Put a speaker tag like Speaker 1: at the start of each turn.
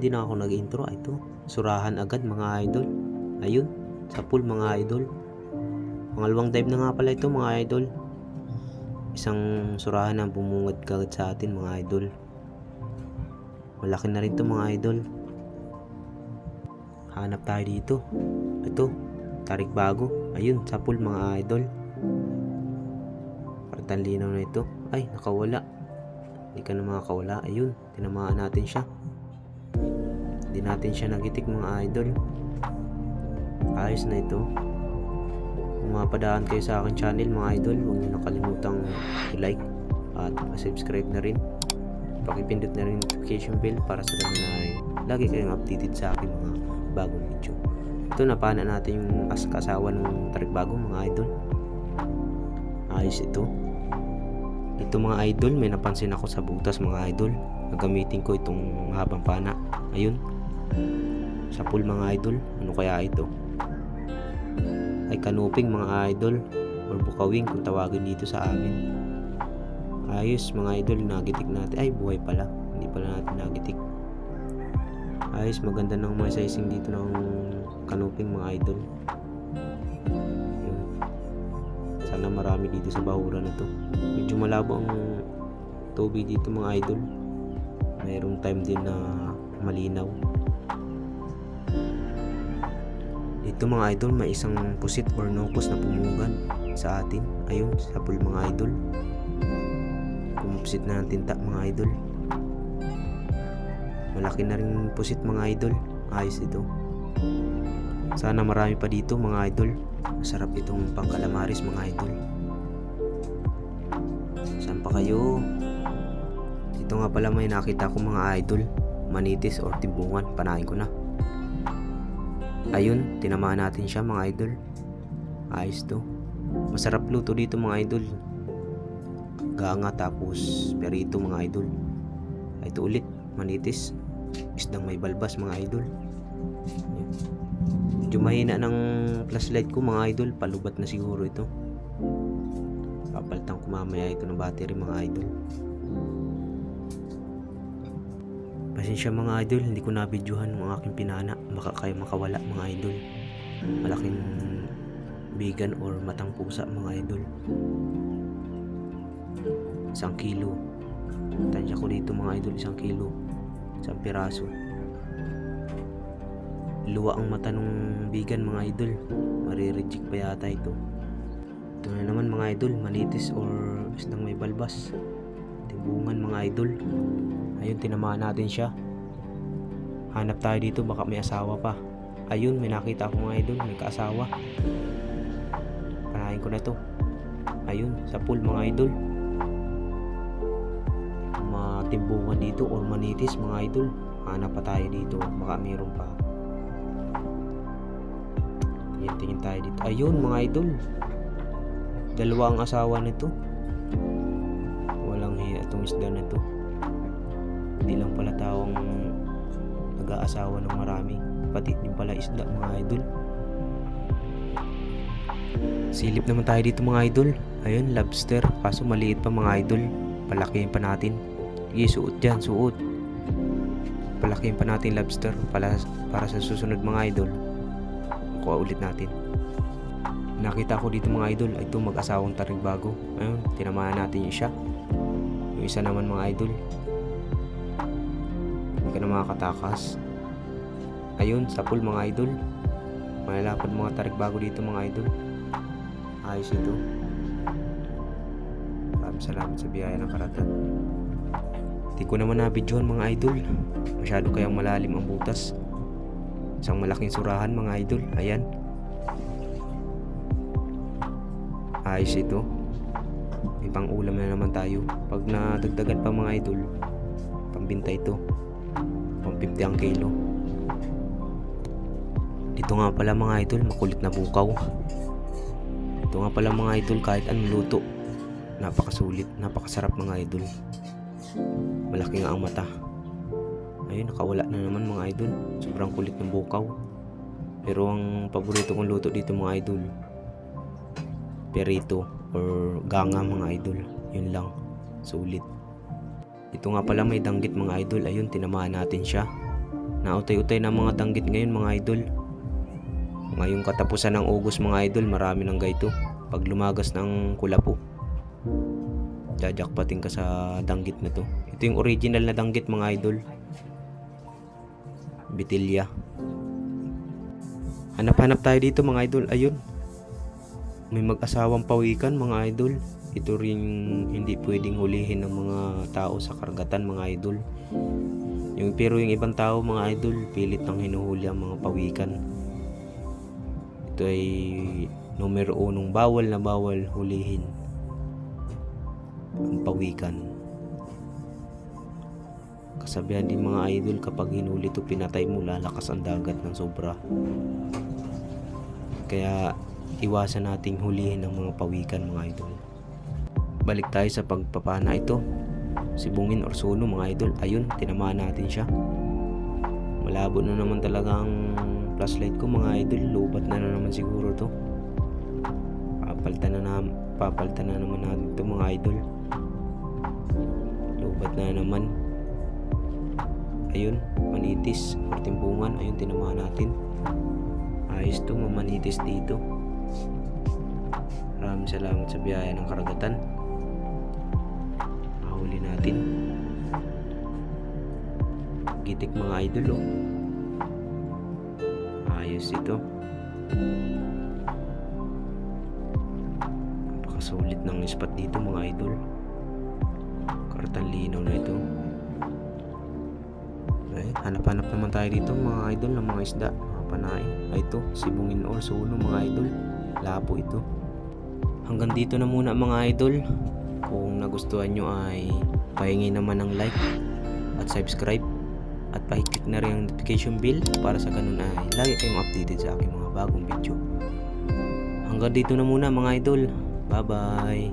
Speaker 1: hindi na ako nag-intro. Ito, surahan agad mga idol. Ayun, sa pool mga idol. Pangalawang dive na nga pala ito mga idol. Isang surahan na bumungad kagad sa atin mga idol. Malaki na rin to mga idol. Hanap tayo dito. Ito, tarik bago. Ayun, sa pool mga idol. Parang linaw na ito. Ay, nakawala. Hindi ka na makakawala. Ayun, tinamaan natin siya. Hindi natin siya nagitik mga idol. Ayos na ito. Kung mapadaan kayo sa akin channel mga idol, huwag nyo nakalimutang i-like at subscribe na rin. Pakipindot na rin notification bell para sa ganun na lagi kayong updated sa aking mga bagong video. Ito, napana natin yung kasawa ng tarik bago mga idol. Ayos ito. Ito mga idol, may napansin ako sa butas mga idol. Gagamitin ko itong mahabang pana. Ayun, sa pool mga idol. Ano kaya ito? Ay kanuping mga idol, or bukawing kung tawagin dito sa amin. Ayos mga idol, nagitik natin. Ay buhay pala, hindi pala natin nagitik. Ayos, maganda ng mga sizing dito ng kanuping mga idol. Ayun. Sana marami dito sa bahura na to. Medyo malabo ang tubig dito mga idol. Mayroong time din na malinaw. Ito mga idol, may isang pusit or nokos na pumungad sa atin. Ayun, sa pool mga idol. Pumupsit na ng tinta mga idol. Malaki na rin pusit mga idol. Ayos ito. Sana marami pa dito mga idol. Masarap itong pangkalamaris mga idol. Saan pa kayo? Ito nga pala may nakita ko mga idol. Manitis or timbungan. Panahin ko na. Ayun, tinamaan natin siya mga idol. Ayos to. Masarap luto dito mga idol. Ganga tapos perito mga idol. Ito ulit, manitis. Isdang may balbas mga idol. Ayun. Medyo mahina ng flashlight ko mga idol. Palubat na siguro ito. Papalitan ko mamaya ito ng battery mga idol. Pasensya mga idol, hindi ko na-videohan ng aking pinana. Baka kayo makawala mga idol. Malaking bigan or matang pusa mga idol. 1 kilo. Tansya ko dito mga idol, 1 kilo. 1 piraso. Luwa ang mata ng bigan mga idol. Marireject pa yata ito. Ito na naman mga idol, manitis or isdang may balbas. Timbungan mga idol. Ayun, tinamaan natin siya. Hanap tayo dito, baka may asawa pa. Ayun, may nakita ako mga idol, may kaasawa. Panahin ko na ito. Ayun, sa pool mga idol. Matimbungan dito or manitis mga idol. Hanap pa tayo dito, baka mayroon pa. Tingin tayo dito. Ayun mga idol, 2 ang asawa nito. Walang hiya itong isda na ito. Hindi lang pala tawang nag-aasawa ng marami, pati din pala isda mga idol. Silip naman tayo dito mga idol. Ayun, lobster, kaso maliit pa mga idol. Palakihin pa natin. Sige, suot dyan, suot. Palakihin pa natin lobster para sa susunod mga idol. Kuha ulit natin. Nakita ko dito mga idol, ito mag-asawang tarig bago. Ayun, tinamaan natin yung siya. Yung isa naman mga idol, hindi ka na makakatakas. Ayun, sa pool mga idol. Malalapad mga tarik bago dito mga idol. Ayos ito. Maraming salamat sa biyaya ng karagatan. Hindi ko naman na-videohan mga idol. Masyado kayang malalim ang butas. Isang malaking surahan mga idol. Ayan. Ayos ito. May pang ulam na naman tayo. Pag nadagdagan pa mga idol, pambinta ito. Pang 50 ang kilo. Dito nga pala mga idol, makulit na bukaw. Ito nga pala mga idol, kahit anong luto, napakasulit, napakasarap mga idol. Malaki nga ang mata. Ayun, nakawala na naman mga idol. Sobrang kulit ng bukaw. Pero ang paborito kong luto dito mga idol, perito or ganga mga idol. Yun lang, sulit. Ito nga pala may danggit mga idol. Ayun, tinamaan natin siya. Nautay-utay na mga danggit ngayon mga idol. Ngayong katapusan ng August mga idol, marami ng gayto. Pag lumagas ng kulapo, jajakpating ka sa danggit na to. Ito yung original na danggit mga idol. Bitilya. Hanap-hanap tayo dito mga idol. Ayun. May mag-asawang pawikan mga idol. Ito rin hindi pwedeng hulihin ng mga tao sa karagatan mga idol. Pero yung ibang tao mga idol, pilit nang hinuhuli ang mga pawikan. Ito ay numero 1 bawal na bawal hulihin ang pawikan. Kasabihan din mga idol, kapag hinuli ito pinatay mo, lalakas ang dagat ng sobra. Kaya iwasan nating hulihin ang mga pawikan mga idol. Balik tayo sa pagpapana ito. Sibungin or suno mga idol. Ayun, tinamaan natin siya. Malabo na naman talaga ang flashlight ko mga idol. Lubat na naman siguro to. Papalitan na naman natin ito mga idol. Lubat na naman. Ayun, manitis or timbungan. Ayun, tinamaan natin. Ayos to, mamanitis dito. Maraming salamat sa biyaya ng karagatan. Mahuli natin. Gitik mga idol oh. Ayos ito. Napakasulit ng spot dito mga idol. Karatang linaw na ito. Ay, hanap-hanap naman tayo dito mga idol ng mga isda, mga panain. Ay ito, sibungin or suno mga idol. Lapo ito. Hanggang dito na muna mga idol. Kung nagustuhan nyo ay pahingi naman ng like at subscribe. At pahiklik na rin ang notification bell para sa ganun ay lagi kayong updated sa aking mga bagong video. Hanggang dito na muna mga idol. Bye bye.